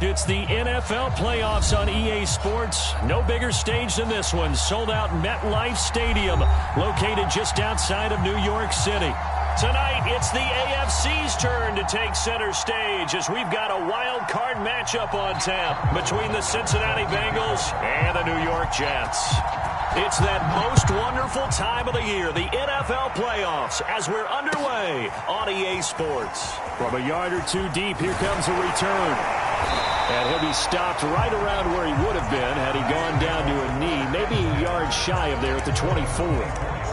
It's the NFL playoffs on EA Sports. No bigger stage than this one. Sold out MetLife Stadium, located just outside of New York City. Tonight, it's the AFC's turn to take center stage as we've got a wild card matchup on tap between the Cincinnati Bengals and the New York Jets. It's that most wonderful time of the year, the NFL playoffs, as we're underway on EA Sports. From a yard or two deep, here comes a return. And he'll be stopped right around where he would have been had he gone down to a knee, maybe a yard shy of there at the 24.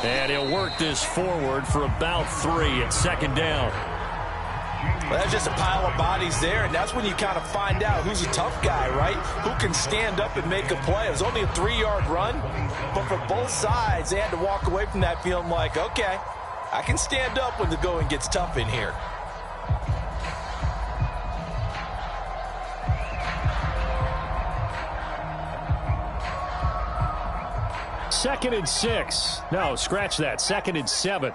And he'll work this forward for about 3 at second down. Well, that's just a pile of bodies there, and that's when you kind of find out who's a tough guy, right? Who can stand up and make a play. It was only a 3-yard run, but for both sides, they had to walk away from that feeling like, okay, I can stand up when the going gets tough in here. Second and 6. No, scratch that. Second and 7.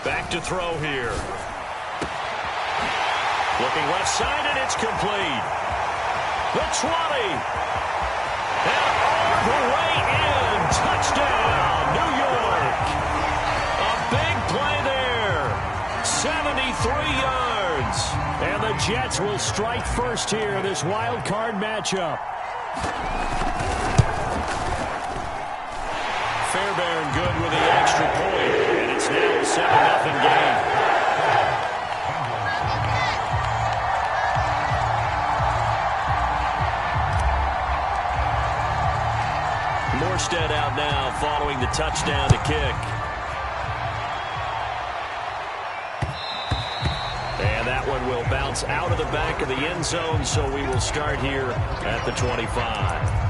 Back to throw here. Looking left side, and it's complete. The 20. And all the way in. Touchdown, New York. A big play there. 73 yards. And the Jets will strike first here in this wild card matchup. Fairbairn good with the extra point, and it's now a 7-0 game. Morstead out now following the touchdown to kick. And that one will bounce out of the back of the end zone, so we will start here at the 25.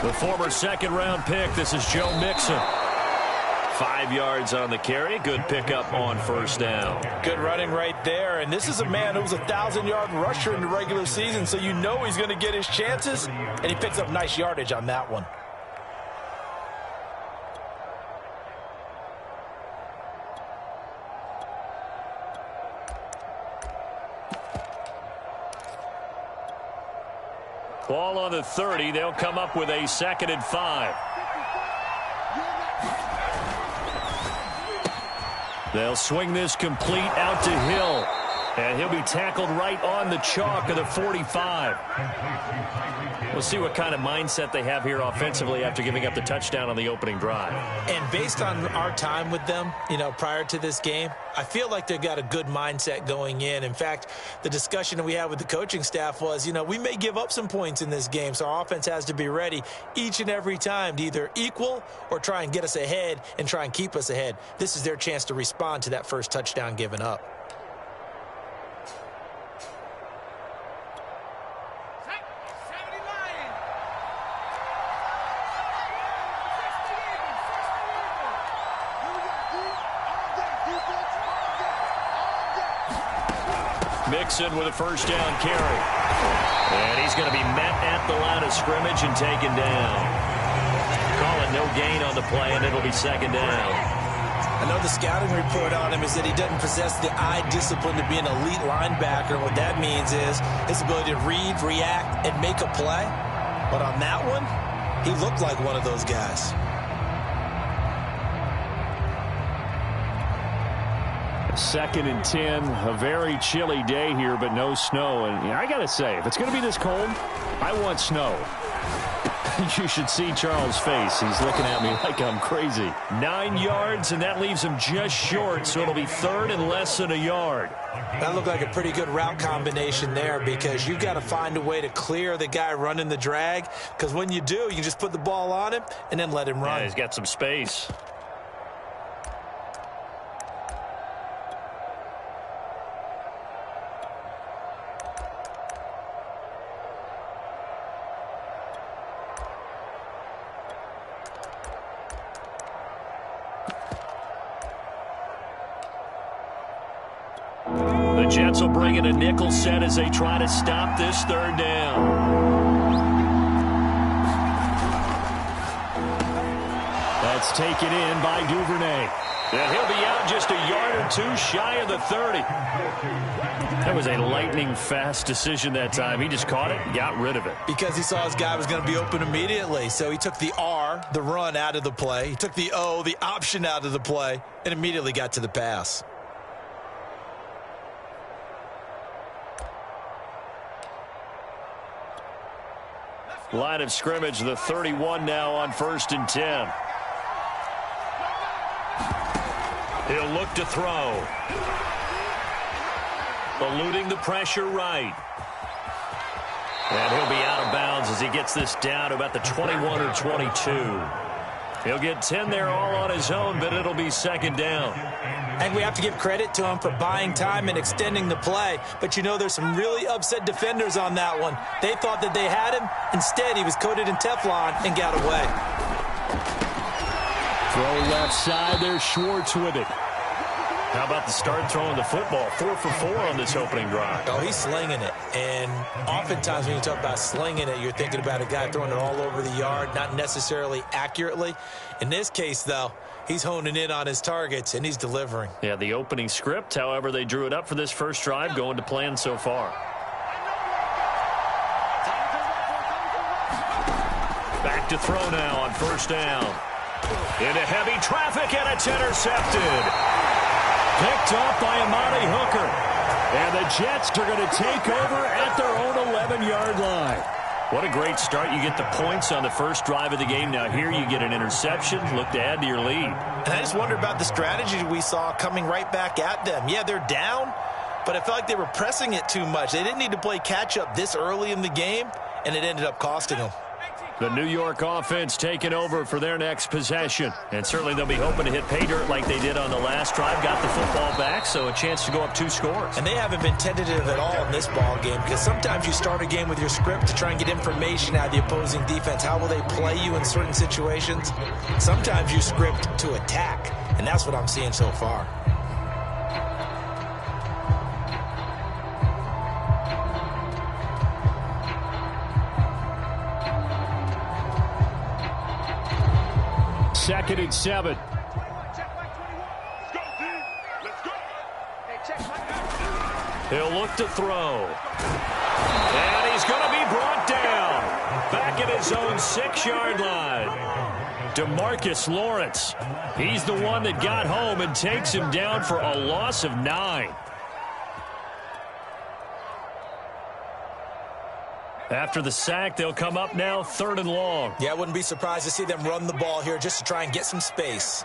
The former second-round pick, this is Joe Mixon. 5 yards on the carry. Good pickup on first down. Good running right there. And this is a man who was a 1,000-yard rusher in the regular season, so you know he's going to get his chances, and he picks up nice yardage on that one. Ball on the 30. They'll come up with a 2nd and 5. They'll swing this complete out to Hill. And he'll be tackled right on the chalk of the 45. We'll see what kind of mindset they have here offensively after giving up the touchdown on the opening drive. And based on our time with them, prior to this game, I feel like they've got a good mindset going in. In fact, the discussion that we had with the coaching staff was, we may give up some points in this game, so our offense has to be ready each and every time to either equal or try and get us ahead and try and keep us ahead. This is their chance to respond to that first touchdown given up. Mixon with a first down carry. And he's going to be met at the line of scrimmage and taken down. Call it no gain on the play, and it'll be second down. I know the scouting report on him is that he doesn't possess the eye discipline to be an elite linebacker. What that means is his ability to read, react, and make a play. But on that one, he looked like one of those guys. 2nd and 10, a very chilly day here, but no snow. And I got to say, if it's going to be this cold, I want snow. You should see Charles' face. He's looking at me like I'm crazy. 9 yards, and that leaves him just short, so it'll be 3rd and less than a yard. That looked like a pretty good route combination there because you've got to find a way to clear the guy running the drag, because when you do, you can just put the ball on him and then let him run. Yeah, he's got some space. The Jets will bring in a nickel set as they try to stop this 3rd down. That's taken in by Duvernay. And he'll be out just a yard or 2 shy of the 30. That was a lightning-fast decision that time. He just caught it and got rid of it. Because he saw his guy was going to be open immediately. So he took the R, the run, out of the play. He took the O, the option, out of the play, and immediately got to the pass. Line of scrimmage, the 31 now on 1st and 10. He'll look to throw. Eluding the pressure right. And he'll be out of bounds as he gets this down to about the 21 or 22. He'll get 10 there all on his own, but it'll be 2nd down. And we have to give credit to him for buying time and extending the play. But, you know, there's some really upset defenders on that one. They thought that they had him. Instead, he was coated in Teflon and got away. Throw left side. There's Schwartz with it. How about the start throwing the football? 4 for 4 on this opening drive. Oh, he's slinging it. And oftentimes when you talk about slinging it, you're thinking about a guy throwing it all over the yard, not necessarily accurately. In this case, though, he's honing in on his targets, and he's delivering. Yeah, the opening script, however, they drew it up for this first drive, going to plan so far. Back to throw now on 1st down. Into heavy traffic, and it's intercepted. Picked off by Amani Hooker. And the Jets are going to take over at their own 11-yard line. What a great start. You get the points on the first drive of the game. Now here you get an interception. Look to add to your lead. And I just wonder about the strategy we saw coming right back at them. Yeah, they're down, but I felt like they were pressing it too much. They didn't need to play catch-up this early in the game, and it ended up costing them. The New York offense taking over for their next possession. And certainly they'll be hoping to hit pay dirt like they did on the last drive. Got the football back, so a chance to go up 2 scores. And they haven't been tentative at all in this ball game, because sometimes you start a game with your script to try and get information out of the opposing defense. How will they play you in certain situations? Sometimes you script to attack, and that's what I'm seeing so far. Second and 7. He'll look to throw. And he's going to be brought down. Back at his own 6-yard line. DeMarcus Lawrence. He's the one that got home and takes him down for a loss of 9. After the sack, they'll come up now 3rd and long. Yeah, I wouldn't be surprised to see them run the ball here just to try and get some space.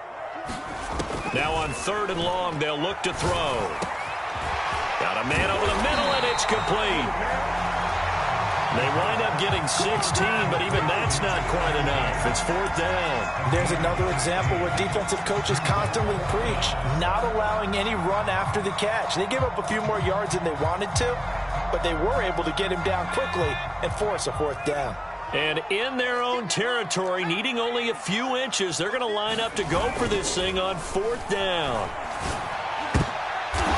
Now on 3rd and long, they'll look to throw. Got a man over the middle, and it's complete. They wind up getting 16, but even that's not quite enough. It's 4th down. There's another example where defensive coaches constantly preach not allowing any run after the catch. They gave up a few more yards than they wanted to, but they were able to get him down quickly and force a 4th down. And in their own territory, needing only a few inches, they're going to line up to go for this thing on 4th down.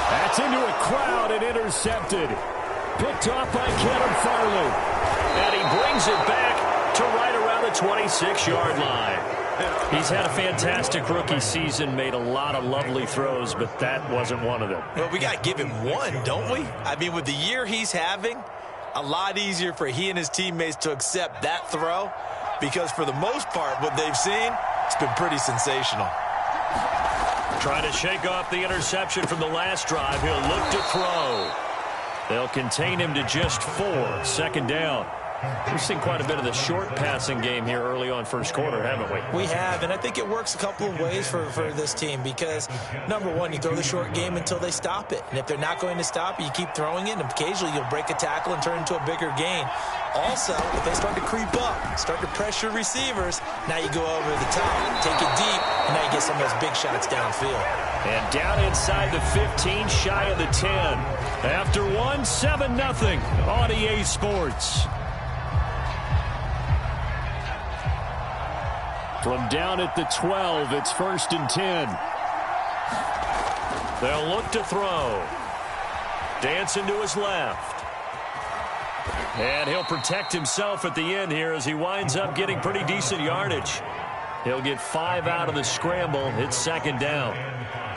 That's into a crowd and intercepted. Picked off by Kevin Farley. And he brings it back to right around the 26-yard line. He's had a fantastic rookie season, made a lot of lovely throws, but that wasn't one of them. Well, we got to give him one, don't we? I mean, with the year he's having, a lot easier for he and his teammates to accept that throw, because for the most part, what they've seen, it's been pretty sensational. Trying to shake off the interception from the last drive. He'll look to throw. They'll contain him to just 4. 2nd down. We've seen quite a bit of the short passing game here early on first quarter, haven't we? We have, and I think it works a couple of ways for this team because, number one, you throw the short game until they stop it. And if they're not going to stop it, you keep throwing it, and occasionally you'll break a tackle and turn into a bigger gain. Also, if they start to creep up, start to pressure receivers, now you go over the top, take it deep, and now you get some of those big shots downfield. And down inside the 15, shy of the 10. After 1, 7-0 on EA Sports. From down at the 12, it's 1st and 10. They'll look to throw. Dancing to his left. And he'll protect himself at the end here as he winds up getting pretty decent yardage. He'll get 5 out of the scramble. It's 2nd down.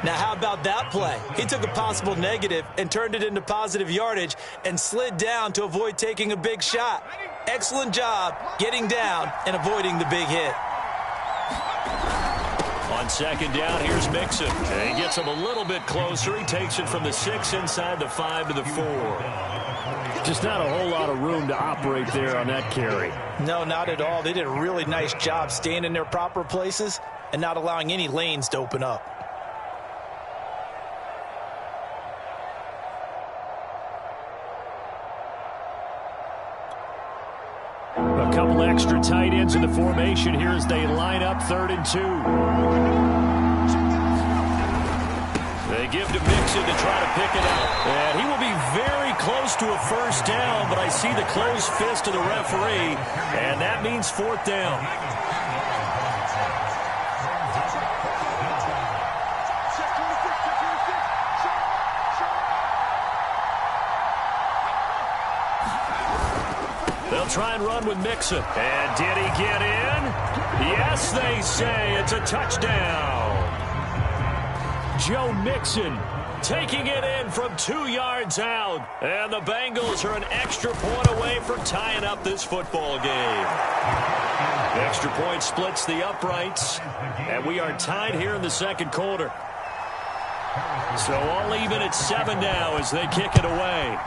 Now, how about that play? He took a possible negative and turned it into positive yardage and slid down to avoid taking a big shot. Excellent job getting down and avoiding the big hit. On 2nd down, here's Mixon. And he gets him a little bit closer. He takes it from the 6 inside the 5 to the 4. Just not a whole lot of room to operate there on that carry. No, not at all. They did a really nice job staying in their proper places and not allowing any lanes to open up. A couple extra tight ends in the formation here as they line up 3rd and 2. They give to Mixon to try to pick it up. And he will be very close to a 1st down, but I see the closed fist of the referee, and that means 4th down. They'll try and run with Mixon. And did he get in? Yes, they say it's a touchdown. Joe Mixon taking it in from 2 yards out. And the Bengals are an extra point away from tying up this football game. The extra point splits the uprights. And we are tied here in the 2nd quarter. So all even at 7 now as they kick it away.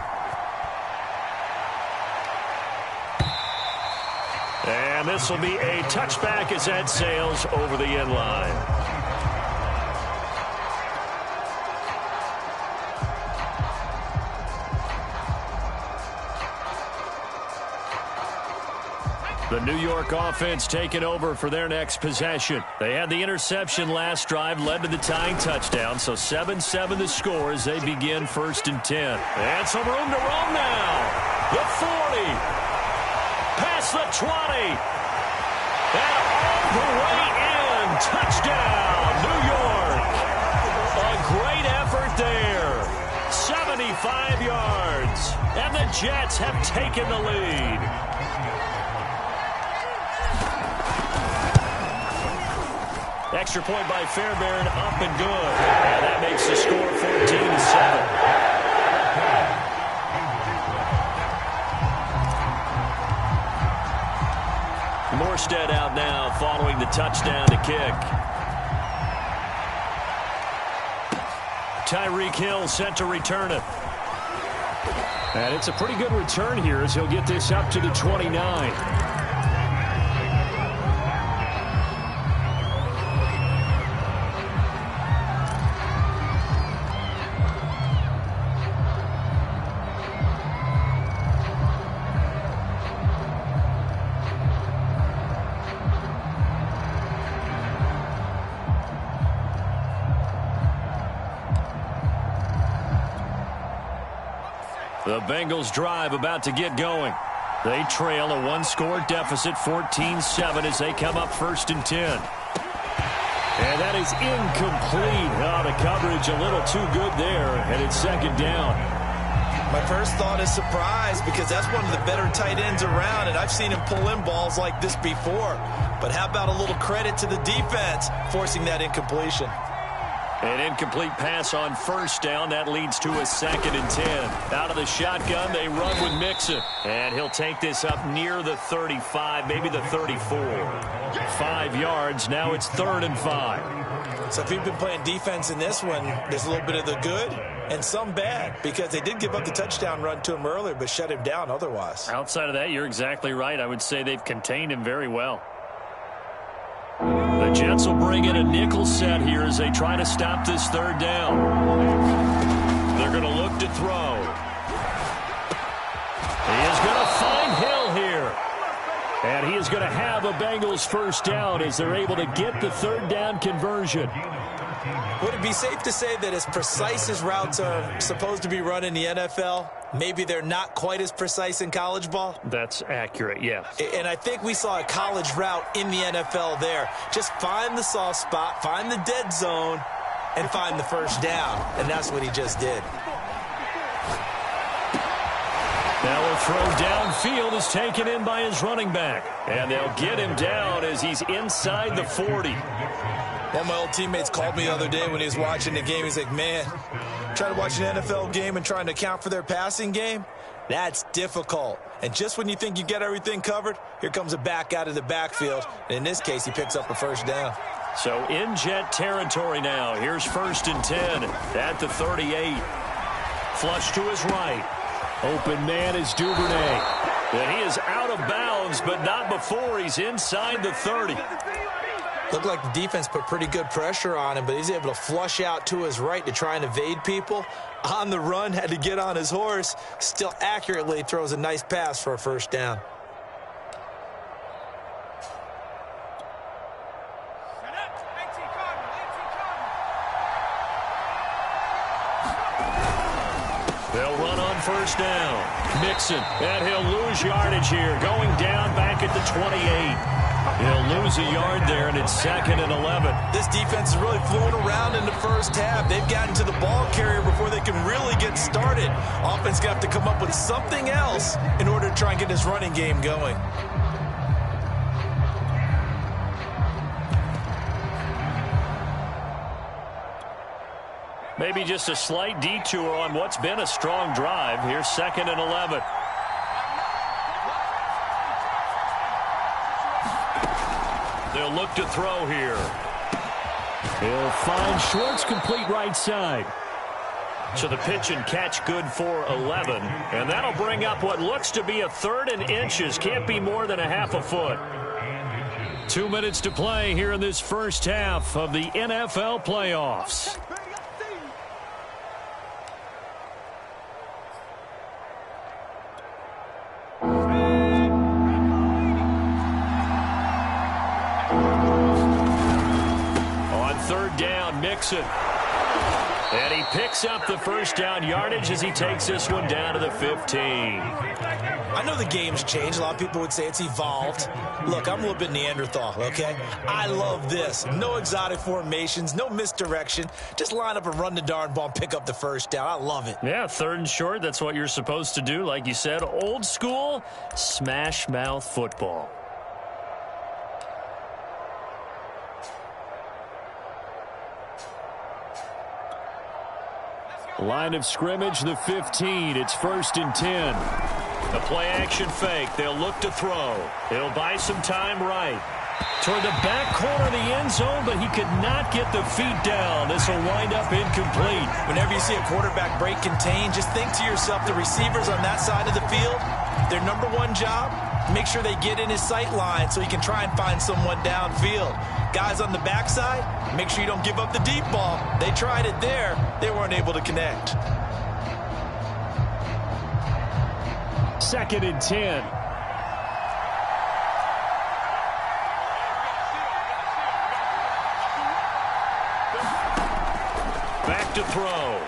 And this will be a touchback as that sails over the end line. The New York offense taking over for their next possession. They had the interception last drive, led to the tying touchdown, so 7-7 the score as they begin 1st and 10. And some room to roam now. The 40. Past the 20. And all the way in. Touchdown, New York. A great effort there. 75 yards. And the Jets have taken the lead. Extra point by Fairbairn, up and good. And that makes the score 14-7. Morstead out now following the touchdown to kick. Tyreek Hill set to return it. And it's a pretty good return here as he'll get this up to the 29. The Bengals drive about to get going. They trail a 1-score deficit, 14-7 as they come up 1st and 10. And that is incomplete. Oh, the coverage a little too good there, and it's 2nd down. My first thought is surprise because that's one of the better tight ends around, and I've seen him pull in balls like this before. But how about a little credit to the defense forcing that incompletion? An incomplete pass on 1st down. That leads to a 2nd and 10. Out of the shotgun, they run with Mixon. And he'll take this up near the 35, maybe the 34. 5 yards. Now it's 3rd and 5. So if you've been playing defense in this one, there's a little bit of the good and some bad, because they did give up the touchdown run to him earlier but shut him down otherwise. Outside of that, you're exactly right. I would say they've contained him very well. The Jets will bring in a nickel set here as they try to stop this third down. They're going to look to throw. He is going to find Hill here. And he is going to have a Bengals first down as they're able to get the third down conversion. Would it be safe to say that as precise as routes are supposed to be run in the NFL, maybe they're not quite as precise in college ball? That's accurate, yeah. And I think we saw a college route in the NFL there. Just find the soft spot, find the dead zone, and find the first down. And that's what he just did. Now a throw downfield is taken in by his running back. And they'll get him down as he's inside the 40. One of my old teammates called me the other day when he was watching the game. He's like, man, trying to watch an NFL game and trying to account for their passing game, that's difficult. And just when you think you get everything covered, here comes a back out of the backfield. And in this case, he picks up a first down. So in Jet territory now. Here's 1st and 10 at the 38. Flush to his right. Open man is Duvernay. And he is out of bounds, but not before he's inside the 30. Looked like the defense put pretty good pressure on him, but he's able to flush out to his right to try and evade people. On the run, had to get on his horse. Still accurately throws a nice pass for a first down. They'll run on first down. Mixon, and he'll lose yardage here. Going down back at the 28. He'll lose a yard there, and it's 2nd and 11. This defense is really fluid around in the first half. They've gotten to the ball carrier before they can really get started. Offense got to come up with something else in order to try and get this running game going. Maybe just a slight detour on what's been a strong drive. Here's 2nd and 11. They'll look to throw here. He'll find Schwartz complete right side. So the pitch and catch good for 11. And that'll bring up what looks to be a 3rd and inches. Can't be more than a half a foot. 2 minutes to play here in this first half of the NFL playoffs. Mixon. And he picks up the first down yardage as he takes this one down to the 15. I know the game's changed. A lot of people would say it's evolved. Look, I'm a little bit Neanderthal, okay? I love this. No exotic formations, no misdirection. Just line up and run the darn ball and pick up the first down. I love it. Yeah, 3rd and short. That's what you're supposed to do. Like you said, old school smash mouth football. Line of scrimmage, the 15. It's 1st and 10. A play-action fake. They'll look to throw. It'll buy some time right. Toward the back corner of the end zone, but he could not get the feet down. This will wind up incomplete. Whenever you see a quarterback break contain, just think to yourself, the receivers on that side of the field, their number one job, make sure they get in his sight line so he can try and find someone downfield. Guys on the backside, make sure you don't give up the deep ball. They tried it there. They weren't able to connect. 2nd and 10. Back to throw.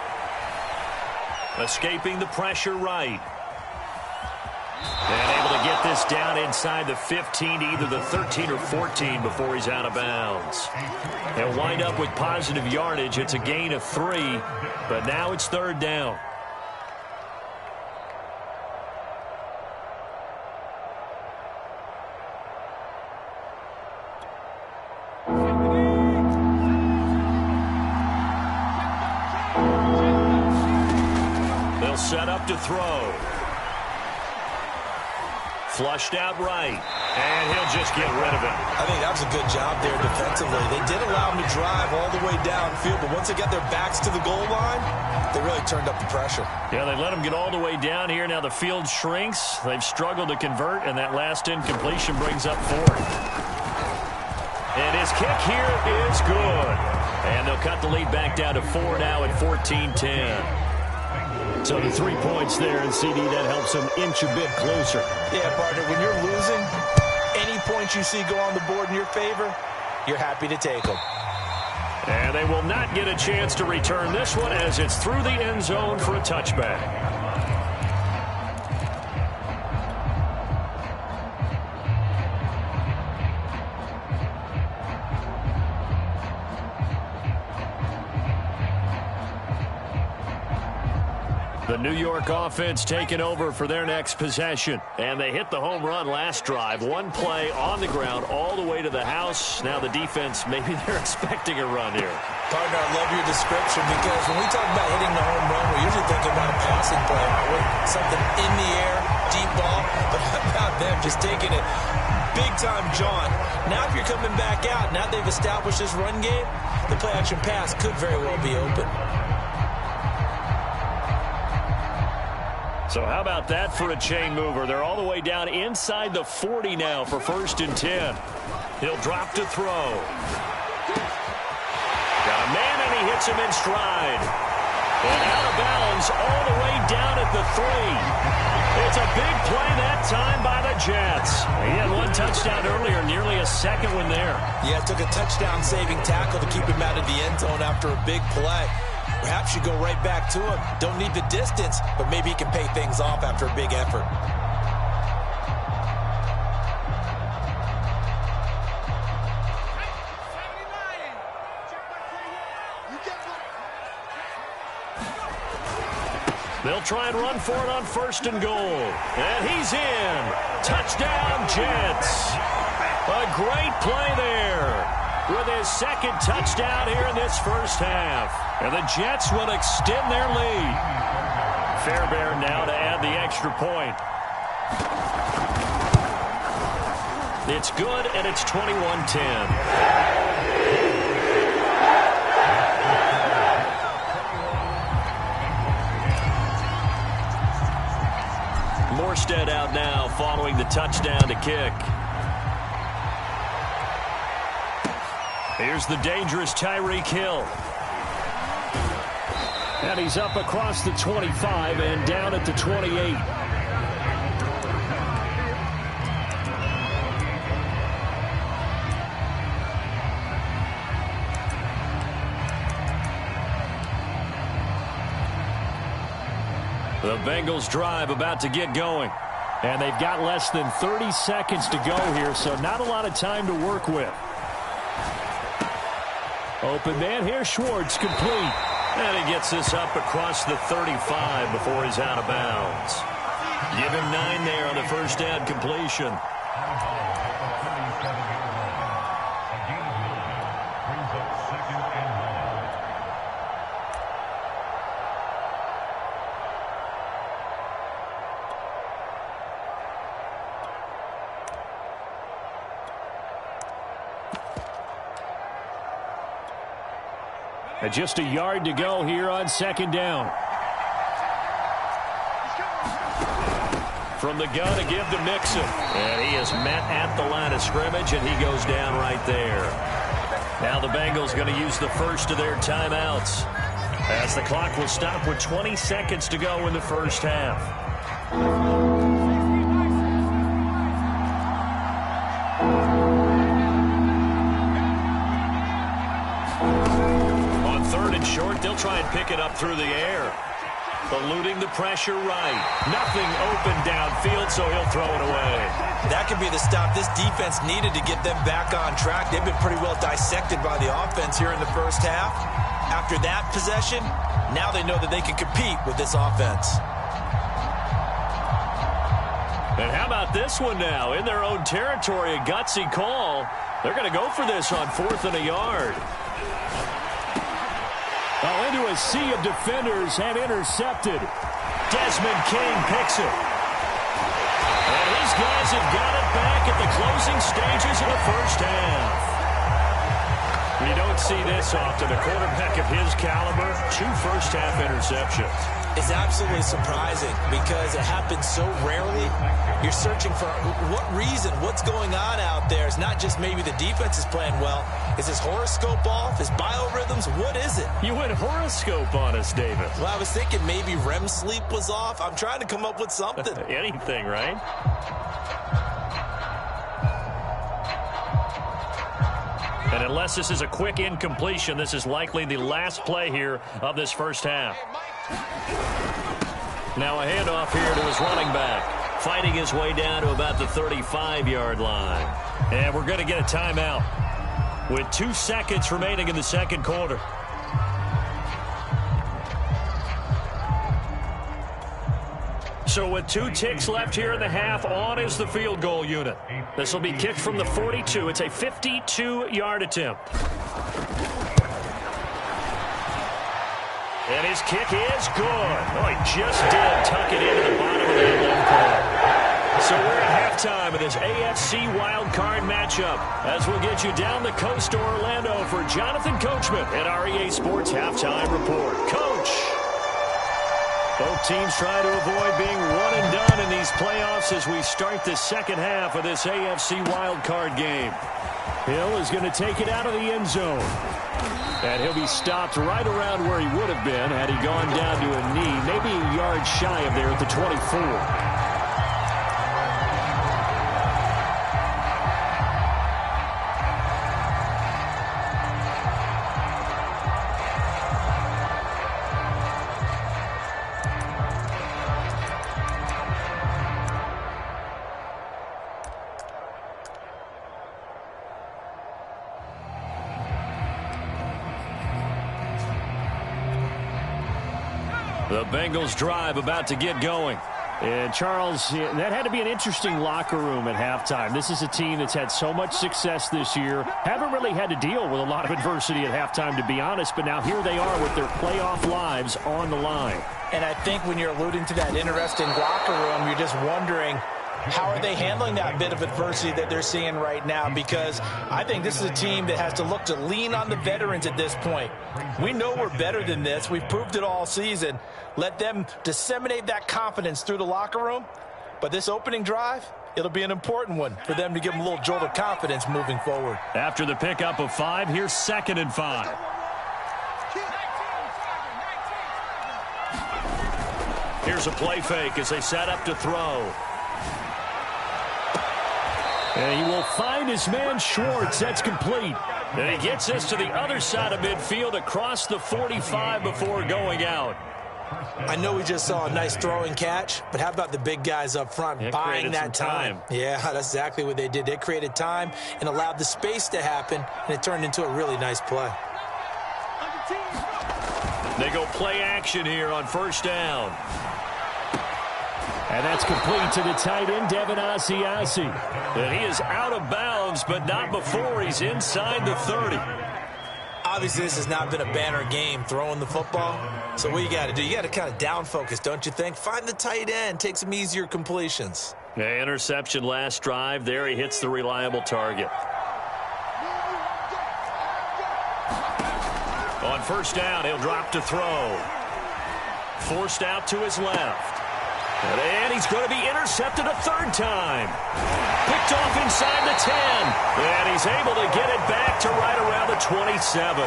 Escaping the pressure right. And able to get this down inside the 15 to either the 13 or 14 before he's out of bounds. They'll wind up with positive yardage. It's a gain of 3, but now it's 3rd down. They'll set up to throw. Flushed out right. And he'll just get rid of it. I think that was a good job there defensively. They did allow him to drive all the way downfield, but once they got their backs to the goal line, they really turned up the pressure. Yeah, they let him get all the way down here. Now the field shrinks. They've struggled to convert, and that last incompletion brings up fourth. And his kick here is good. And they'll cut the lead back down to 4 now at 14-10. So the 3 points there, and CD, that helps them inch a bit closer. Yeah, partner, when you're losing, any points you see go on the board in your favor, you're happy to take them. And they will not get a chance to return this one as it's through the end zone for a touchback. The New York offense taking over for their next possession. And they hit the home run last drive. One play on the ground all the way to the house. Now the defense, maybe they're expecting a run here. Partner, I love your description because when we talk about hitting the home run, we're usually thinking about a passing play, aren't we? Something in the air, deep ball. But how about them just taking it big-time jaunt? Now if you're coming back out, now they've established this run game, the play-action pass could very well be open. So how about that for a chain mover? They're all the way down inside the 40 now for 1st and 10. He'll drop to throw. Got a man, and he hits him in stride. And out of bounds all the way down at the 3. It's a big play that time by the Jets. He had one touchdown earlier, nearly a second one there. Yeah, it took a touchdown-saving tackle to keep him out of the end zone after a big play. Perhaps you go right back to him. Don't need the distance, but maybe he can pay things off after a big effort. They'll try and run for it on 1st and goal. And he's in. Touchdown, Jets. A great play there with his 2nd touchdown here in this first half. And the Jets will extend their lead. Fairbairn now to add the extra point. It's good, and it's 21-10. Morstead out now following the touchdown to kick. Here's the dangerous Tyreek Hill. And he's up across the 25 and down at the 28. The Bengals drive about to get going. And they've got less than 30 seconds to go here, so not a lot of time to work with. Open man here, Schwartz, complete. And he gets this up across the 35 before he's out of bounds. Give him 9 there on the first down completion. And just a yard to go here on 2nd down. From the gun to give to Mixon. And he is met at the line of scrimmage, and he goes down right there. Now the Bengals going to use the first of their timeouts, as the clock will stop with 20 seconds to go in the first half. Short, they'll try and pick it up through the air. Eluding the pressure right. Nothing open downfield, so he'll throw it away. That could be the stop this defense needed to get them back on track. They've been pretty well dissected by the offense here in the first half. After that possession, now they know that they can compete with this offense. And how about this one now? In their own territory, a gutsy call. They're going to go for this on 4th and a yard. Into a sea of defenders and intercepted. Desmond King picks it. And he's these guys have got it back at the closing stages of the first half. You don't see this often. A quarterback of his caliber, 2 first-half interceptions. It's absolutely surprising because it happens so rarely. You're searching for what reason, what's going on out there. It's not just maybe the defense is playing well. Is his horoscope off? His biorhythms? What is it? You went horoscope on us, David. Well, I was thinking maybe REM sleep was off. I'm trying to come up with something. Anything, right? And unless this is a quick incompletion, this is likely the last play here of this first half. Now a handoff here to his running back, fighting his way down to about the 35-yard line. And we're going to get a timeout with 2 seconds remaining in the second quarter. So with 2 ticks left here in the half, on is the field goal unit. This will be kicked from the 42. It's a 52-yard attempt. And his kick is good. Oh, he just did tuck it into the bottom of that left corner. So we're at halftime of this AFC wildcard matchup as we'll get you down the coast to Orlando for Jonathan Coachman at our EA Sports Halftime Report. Coach! Both teams try to avoid being one and done in these playoffs as we start the second half of this AFC wildcard game. Hill is going to take it out of the end zone. And he'll be stopped right around where he would have been had he gone down to a knee, maybe a yard shy of there at the 24. The Bengals drive about to get going. And, Charles, that had to be an interesting locker room at halftime. This is a team that's had so much success this year. Haven't really had to deal with a lot of adversity at halftime, to be honest. But now here they are with their playoff lives on the line. And I think when you're alluding to that interesting locker room, you're just wondering, how are they handling that bit of adversity that they're seeing right now? Because I think this is a team that has to look to lean on the veterans at this point. We know we're better than this. We've proved it all season. Let them disseminate that confidence through the locker room. But this opening drive, it'll be an important one for them to give them a little jolt of confidence moving forward. After the pickup of 5, here's 2nd and 5. Here's a play fake as they set up to throw. And he will find his man Schwartz. That's complete. And he gets this to the other side of midfield across the 45 before going out. I know we just saw a nice throwing catch, but how about the big guys up front buying that time? Yeah, that's exactly what they did. They created time and allowed the space to happen, and it turned into a really nice play. They go play action here on first down. And that's complete to the tight end, Devin Asiasi. And he is out of bounds, but not before he's inside the 30. Obviously, this has not been a banner game throwing the football. So what you got to do, you got to kind of down focus, don't you think? Find the tight end, take some easier completions. Yeah, interception last drive. There he hits the reliable target. On first down, he'll drop to throw. Forced out to his left. And he's going to be intercepted a 3rd time. Picked off inside the 10. And he's able to get it back to right around the 27.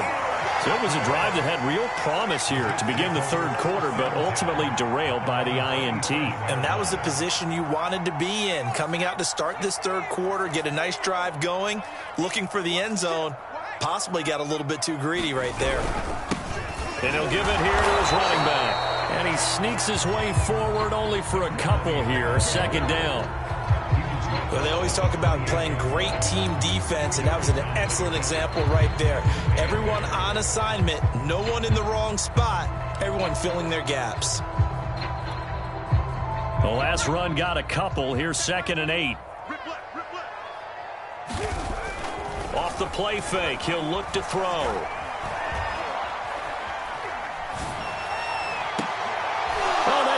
So it was a drive that had real promise here to begin the 3rd quarter, but ultimately derailed by the INT. And that was the position you wanted to be in, coming out to start this 3rd quarter, get a nice drive going, looking for the end zone. Possibly got a little bit too greedy right there. And he'll give it here to his running back. And he sneaks his way forward only for a couple here. 2nd down. Well, they always talk about playing great team defense, and that was an excellent example right there. Everyone on assignment, no one in the wrong spot, everyone filling their gaps. The last run got a couple. Here's 2nd and 8. Off the play fake, he'll look to throw.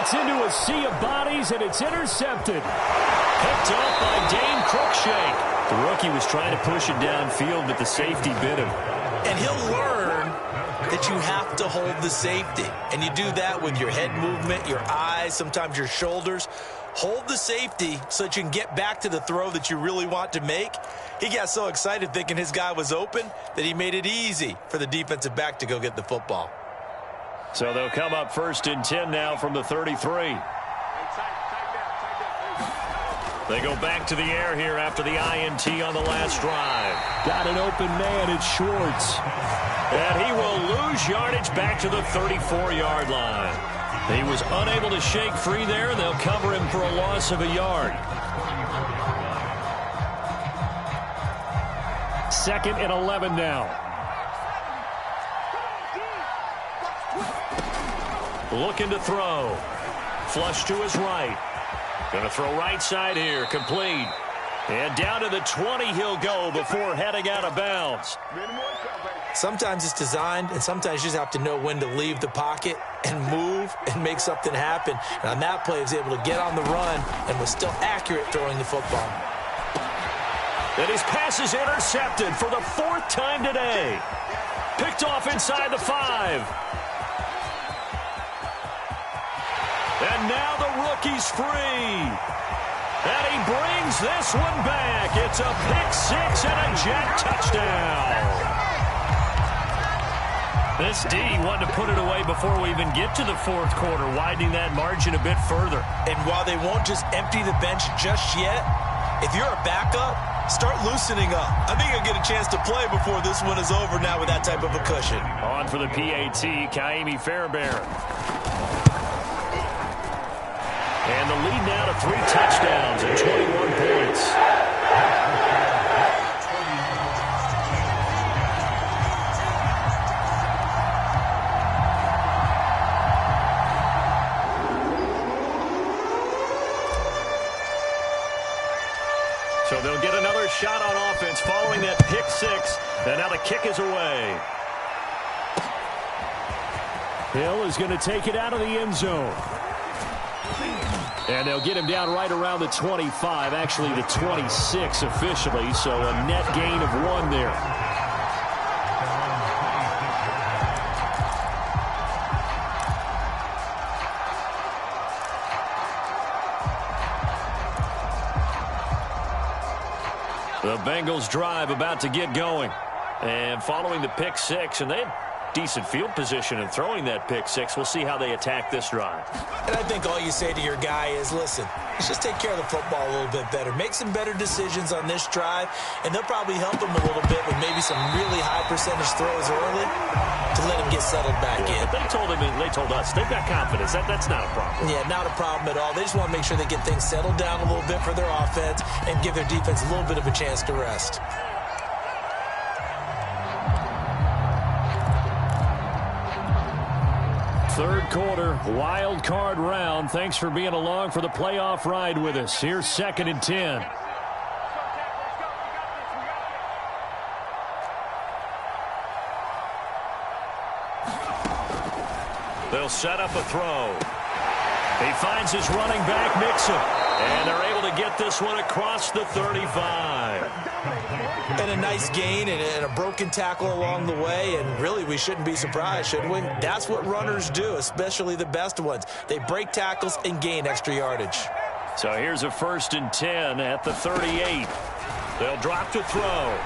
Gets into a sea of bodies, and it's intercepted. Picked off by Dane Cruikshank. The rookie was trying to push it downfield, but the safety bit him. And he'll learn that you have to hold the safety. And you do that with your head movement, your eyes, sometimes your shoulders. Hold the safety so that you can get back to the throw that you really want to make. He got so excited thinking his guy was open that he made it easy for the defensive back to go get the football. So they'll come up 1st and 10 now from the 33. They go back to the air here after the INT on the last drive. Got an open man, it's Schwartz. And he will lose yardage back to the 34-yard line. He was unable to shake free there, and they'll cover him for a loss of a yard. 2nd and 11 now. Looking to throw. Flush to his right. Going to throw right side here. Complete. And down to the 20 he'll go before heading out of bounds. Sometimes it's designed, and sometimes you just have to know when to leave the pocket and move and make something happen. And on that play, he was able to get on the run and was still accurate throwing the football. And his pass is intercepted for the 4th time today. Picked off inside the 5. And now the rookie's free. And he brings this one back. It's a pick-6 and a jet touchdown. This D wanted to put it away before we even get to the 4th quarter, widening that margin a bit further. And while they won't just empty the bench just yet, if you're a backup, start loosening up. I think you'll get a chance to play before this one is over now with that type of a cushion. On for the PAT, Kaimi Fairbairn. And the lead now to 3 touchdowns and 21 points. So they'll get another shot on offense following that pick-6. And now the kick is away. Hill is going to take it out of the end zone. And they'll get him down right around the 25, actually the 26 officially, so a net gain of 1 there. The Bengals drive about to get going. And following the pick-6, and they had decent field position in throwing that pick-6. We'll see how they attack this drive. And I think all you say to your guy is, listen, let's just take care of the football a little bit better. Make some better decisions on this drive, and they'll probably help him a little bit with maybe some really high percentage throws early to let him get settled back in. They told us they've got confidence. That's not a problem. Yeah, not a problem at all. They just want to make sure they get things settled down a little bit for their offense and give their defense a little bit of a chance to rest. Third quarter, wild card round. Thanks for being along for the playoff ride with us. Here's 2nd and 10. They'll set up a throw. He finds his running back, Mixon. And they're able to get this one across the 35. And a nice gain and a broken tackle along the way. And really, we shouldn't be surprised, should we? That's what runners do, especially the best ones. They break tackles and gain extra yardage. So here's a 1st and 10 at the 38. They'll drop to throw.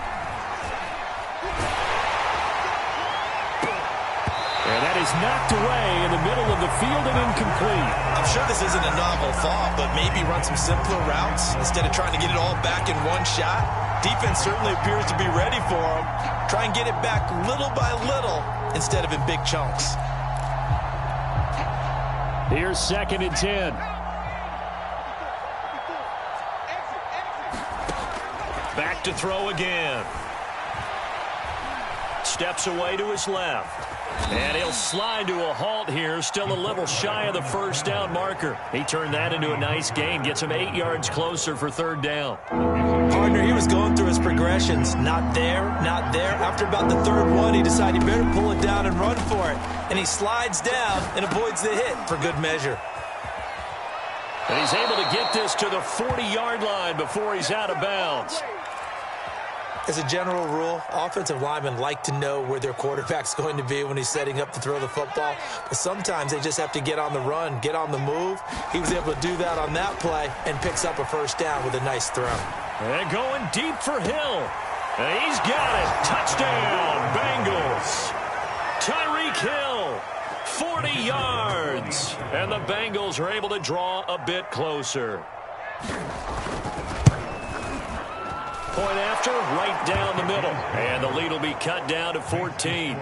And that is knocked away in the middle of the field and incomplete. I'm sure this isn't a novel thought, but maybe run some simpler routes instead of trying to get it all back in one shot. Defense certainly appears to be ready for him. Try and get it back little by little instead of in big chunks. Here's 2nd and 10. Back to throw again. Steps away to his left. And he'll slide to a halt here, still a little shy of the 1st down marker. He turned that into a nice gain, gets him 8 yards closer for 3rd down. Partner, he was going through his progressions. Not there, not there. After about the 3rd one, he decided he better pull it down and run for it. And he slides down and avoids the hit for good measure. And he's able to get this to the 40-yard line before he's out of bounds. As a general rule, offensive linemen like to know where their quarterback's going to be when he's setting up to throw the football. But sometimes they just have to get on the run, get on the move. He was able to do that on that play and picks up a first down with a nice throw. And going deep for Hill. And he's got it. Touchdown, Bengals. Tyreek Hill, 40 yards. And the Bengals are able to draw a bit closer. Point after, right down the middle. And the lead will be cut down to 14.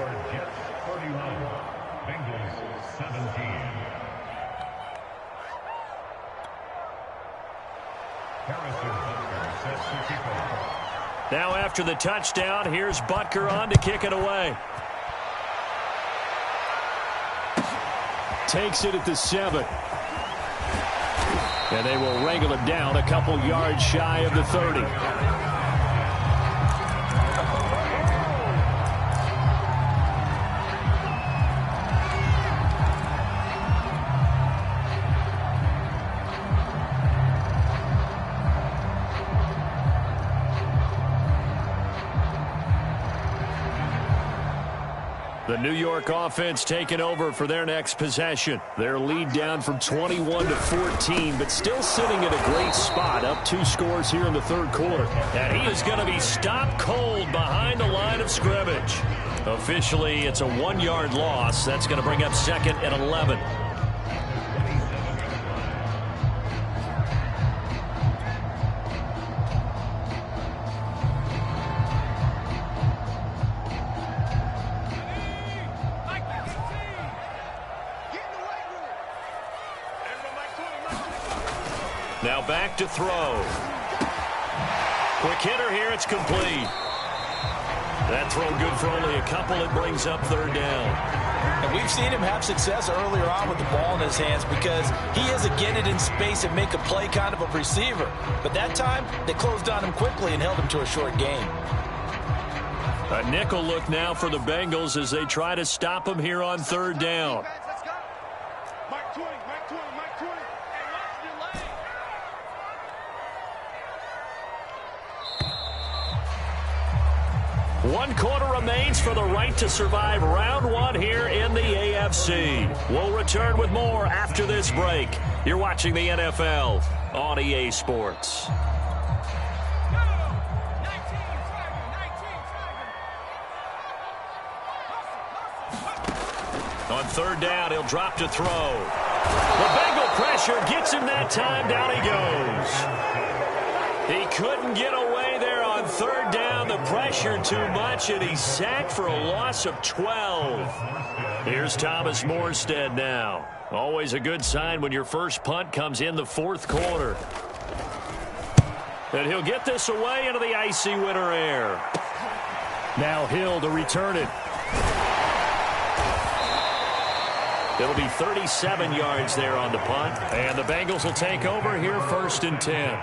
Now after the touchdown, here's Butker on to kick it away. Takes it at the 7. And they will wrangle him down a couple yards shy of the 30. The New York offense taking over for their next possession. Their lead down from 21 to 14, but still sitting at a great spot, up 2 scores here in the third quarter. And he is going to be stopped cold behind the line of scrimmage. Officially, it's a 1-yard loss. That's going to bring up second and 11. Now back to throw. Quick hitter here, it's complete. That throw good for only a couple. It brings up third down. And we've seen him have success earlier on with the ball in his hands because he is a get it in space and make a play kind of a receiver. But that time, they closed on him quickly and held him to a short gain. A nickel look now for the Bengals as they try to stop him here on third down. One quarter remains for the right to survive round 1 here in the AFC. We'll return with more after this break. You're watching the NFL on EA Sports. On third down, he'll drop to throw. The Bengal pressure gets him that time. Down he goes. He couldn't get away there on third down. The pressure too much, and he's sacked for a loss of 12. Here's Thomas Morstead now. Always a good sign when your first punt comes in the fourth quarter. And he'll get this away into the icy winter air. Now Hill to return it. It'll be 37 yards there on the punt. And the Bengals will take over here first and 10.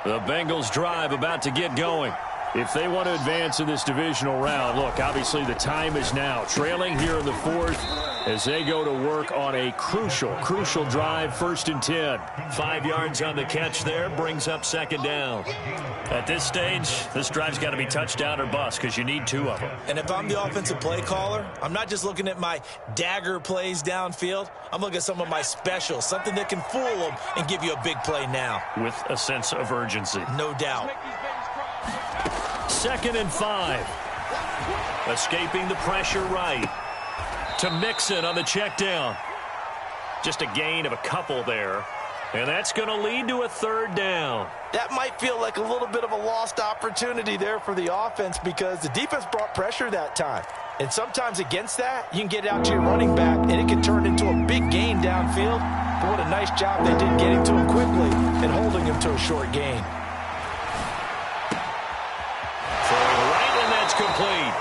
The Bengals drive about to get going. If they want to advance in this divisional round, look, obviously the time is now. Trailing here in the fourth as they go to work on a crucial drive, first and 10. 5 yards on the catch there, brings up second down. At this stage, this drive's got to be touchdown or bust because you need 2 of them. And if I'm the offensive play caller, I'm not just looking at my dagger plays downfield. I'm looking at some of my specials, something that can fool them and give you a big play now. With a sense of urgency. No doubt. Second and 5. Escaping the pressure right. To Mixon on the check down. Just a gain of a couple there. And that's going to lead to a third down. That might feel like a little bit of a lost opportunity there for the offense because the defense brought pressure that time. And sometimes against that, you can get out to your running back, and it can turn into a big gain downfield. but what a nice job they did getting to him quickly and holding him to a short gain. Throwing right, and that's complete.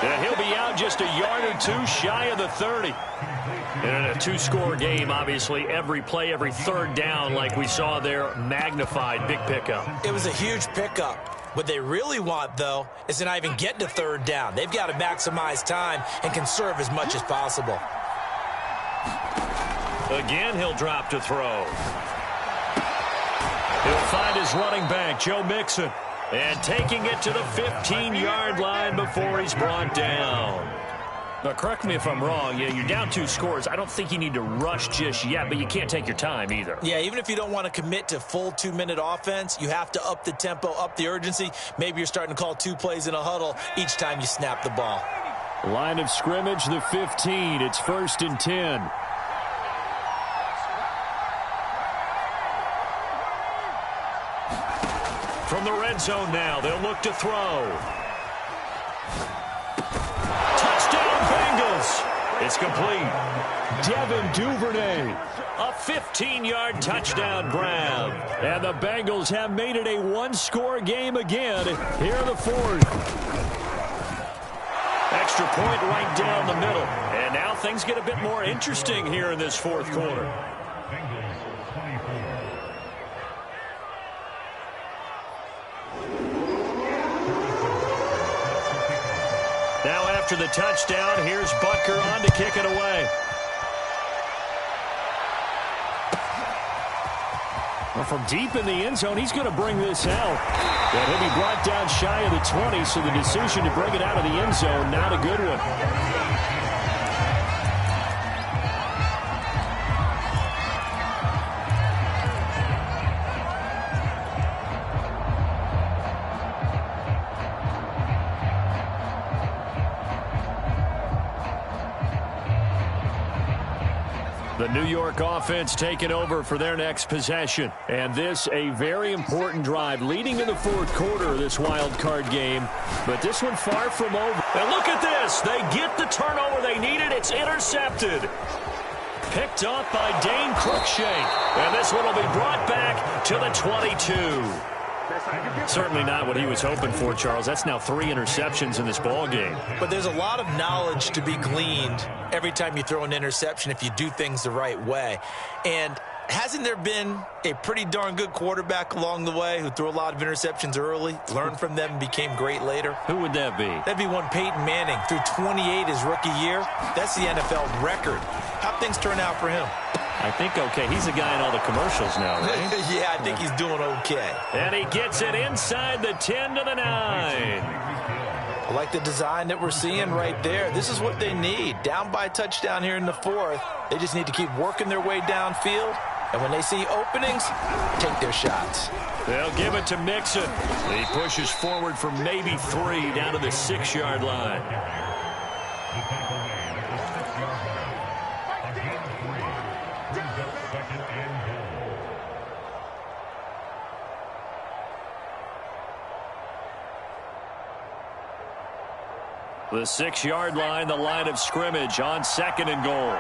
And he'll be out just a yard or two shy of the 30. And in a two-score game, obviously, every play, every third down, like we saw there, magnified. Big pickup. It was a huge pickup. What they really want, though, is to not even get to third down. They've got to maximize time and conserve as much as possible. Again, he'll drop to throw. He'll find his running back, Joe Mixon. And taking it to the 15-yard line before he's brought down. Now, correct me if I'm wrong. You're down 2 scores. I don't think you need to rush just yet, but you can't take your time either. Yeah, even if you don't want to commit to full 2-minute offense, you have to up the tempo, up the urgency. Maybe you're starting to call 2 plays in a huddle each time you snap the ball. Line of scrimmage, the 15. It's 1st and 10. From the red zone now, they'll look to throw. Touchdown, Bengals. It's complete. Devin Duvernay. A 15-yard touchdown grab. And the Bengals have made it a 1-score game again here in the 4th. Extra point right down the middle. And now things get a bit more interesting here in this 4th quarter. Now after the touchdown, here's Butker on to kick it away. Well, from deep in the end zone, he's going to bring this out. And he'll be brought down shy of the 20, so the decision to bring it out of the end zone, not a good one. The New York offense taking over for their next possession. And this a very important drive leading in the 4th quarter of this wild card game. But this one far from over. And look at this. They get the turnover they needed. It's intercepted. Picked off by Dane Cruikshank. And this one will be brought back to the 22. Certainly not what he was hoping for, Charles. That's now 3 interceptions in this ball game. But there's a lot of knowledge to be gleaned every time you throw an interception if you do things the right way. And hasn't there been a pretty darn good quarterback along the way who threw a lot of interceptions early, learned from them, and became great later? Who would that be? That'd be one Peyton Manning. Threw 28 his rookie year. That's the NFL record. How'd things turn out for him? I think okay. He's a guy in all the commercials now, right? Yeah, I think he's doing okay. And he gets it inside the 10 to the 9. I like the design that we're seeing right there. This is what they need. Down by a touchdown here in the 4th. They just need to keep working their way downfield. And when they see openings, take their shots. They'll give it to Mixon. He pushes forward for maybe 3 down to the 6-yard line. The 6-yard line, the line of scrimmage on 2nd and goal.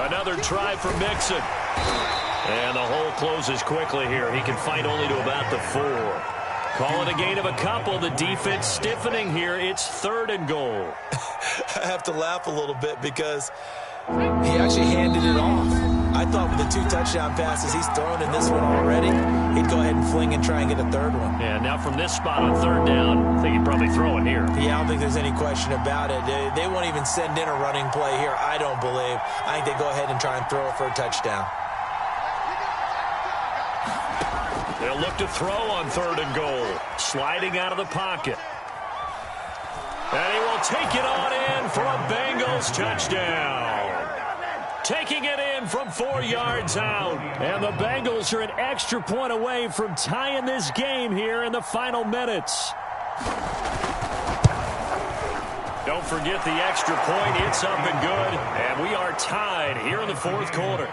Another try for Mixon. And the hole closes quickly here. He can fight only to about the 4. Call it a gain of a couple. The defense stiffening here. It's 3rd and goal. I have to laugh a little bit because he actually handed it off. I thought with the 2 touchdown passes he's thrown in this one already, he'd go ahead and fling and try and get a 3rd one. Yeah, now from this spot on 3rd down, I think he'd probably throw it here. Yeah, I don't think there's any question about it. They won't even send in a running play here, I don't believe. I think they go ahead and try and throw it for a touchdown. They'll look to throw on 3rd and goal. Sliding out of the pocket. And he will take it on in for a Bengals touchdown. Taking it in from 4 yards out. And the Bengals are an extra point away from tying this game here in the final minutes. Don't forget the extra point. It's up and good. And we are tied here in the 4th quarter.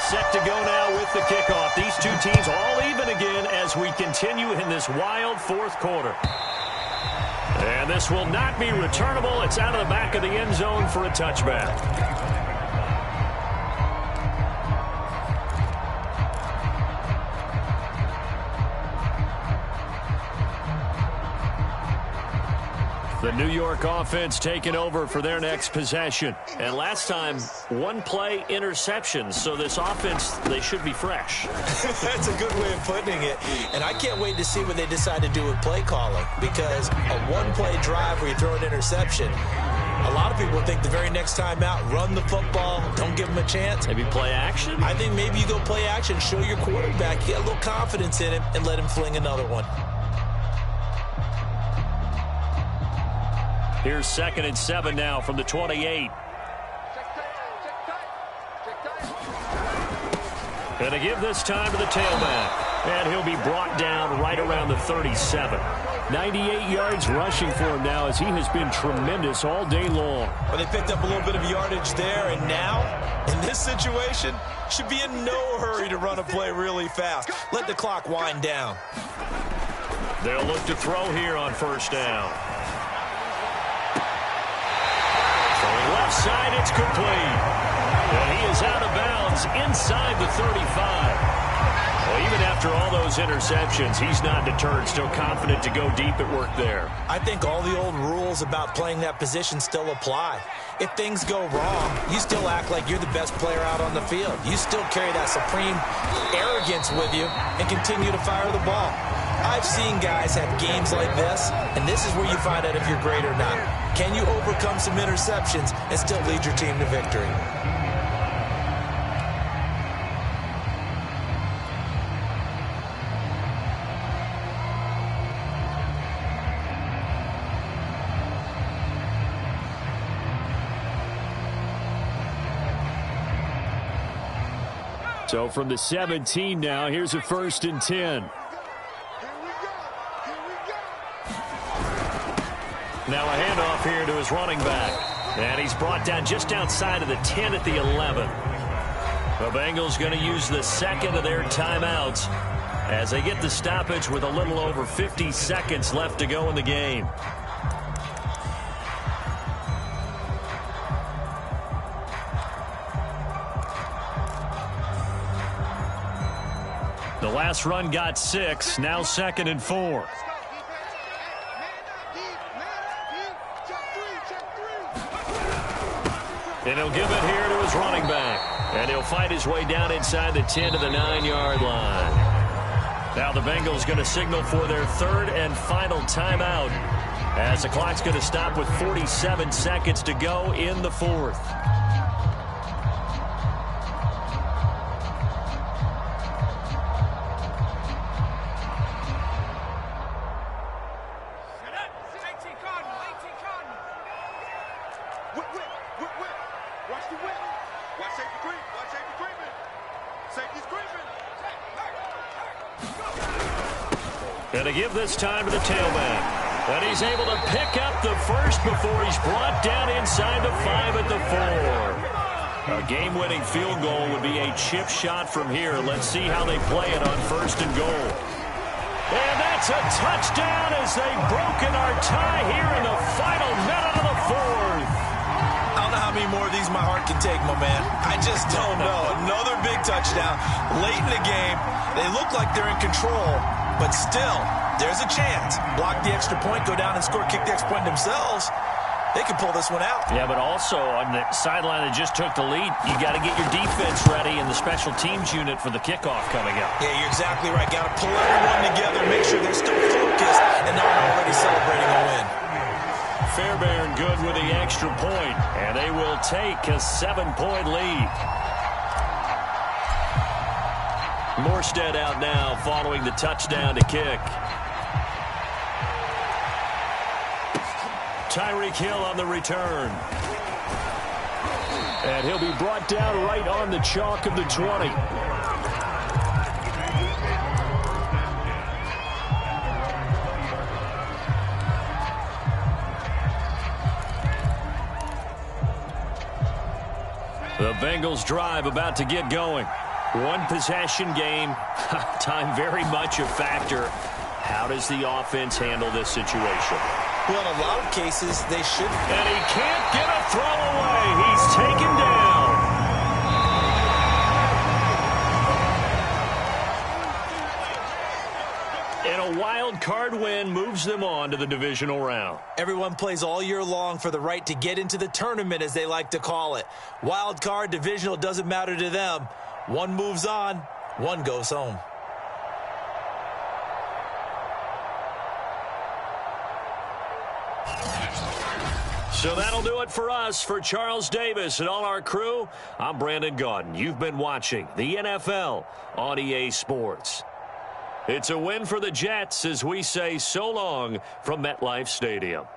Set to go now with the kick. teams all even again as we continue in this wild fourth quarter. And this will not be returnable. It's out of the back of the end zone for a touchback. The New York offense taking over for their next possession. And last time, one-play interception. So this offense, they should be fresh. That's a good way of putting it. And I can't wait to see what they decide to do with play calling. Because a one-play drive where you throw an interception, a lot of people think the very next time out, run the football, don't give them a chance. Maybe play action? I think maybe you go play action, show your quarterback, get a little confidence in him, and let him fling another one. Here's 2nd and 7 now from the 28. And to give this time to the tailback. And he'll be brought down right around the 37. 98 yards rushing for him now as he has been tremendous all day long. Well, they picked up a little bit of yardage there, and now, in this situation, should be in no hurry to run a play really fast. Let the clock wind down. They'll look to throw here on first down. Left side, it's complete. And he is out of bounds inside the 35. Well, even after all those interceptions, he's not deterred, still confident to go deep at work there. I think all the old rules about playing that position still apply. If things go wrong, you still act like you're the best player out on the field. You still carry that supreme arrogance with you and continue to fire the ball. I've seen guys have games like this, and this is where you find out if you're great or not. Can you overcome some interceptions and still lead your team to victory? So from the 17 now, here's a 1st and 10. Now a handoff here to his running back. And he's brought down just outside of the 10 at the 11. The Bengals going to use the second of their timeouts as they get the stoppage with a little over 50 seconds left to go in the game. The last run got 6, now 2nd and 4. And he'll give it here to his running back. And he'll fight his way down inside the 10 to the 9-yard line. Now the Bengals going to signal for their 3rd and final timeout as the clock's going to stop with 47 seconds to go in the 4th. And to give this time to the tailback. And he's able to pick up the first before he's brought down inside the 5 at the 4. A game-winning field goal would be a chip shot from here. Let's see how they play it on 1st and goal. And that's a touchdown as they've broken our tie here in the final minute of the 4th. I don't know how many more of these my heart can take, my man. I just don't know. Another big touchdown late in the game. They look like they're in control, but still, there's a chance. Block the extra point, go down and score, kick the extra point themselves. They can pull this one out. Yeah, but also on the sideline that just took the lead, you got to get your defense ready and the special teams unit for the kickoff coming up. Yeah, you're exactly right. Got to pull everyone together, make sure they're still focused and not already celebrating a win. Fairbairn good with the extra point, and they will take a 7-point lead. Morstead out now following the touchdown to kick. Tyreek Hill on the return. And he'll be brought down right on the chalk of the 20. The Bengals drive about to get going. One possession game. Time very much a factor. How does the offense handle this situation? Well, in a lot of cases, they should. And he can't get a throw away. He's taken down. And a wild card win moves them on to the divisional round. Everyone plays all year long for the right to get into the tournament, as they like to call it. Wild card, divisional, doesn't matter to them. One moves on, one goes home. So that'll do it for us. For Charles Davis and all our crew, I'm Brandon Gaudin. You've been watching the NFL on EA Sports. It's a win for the Jets as we say so long from MetLife Stadium.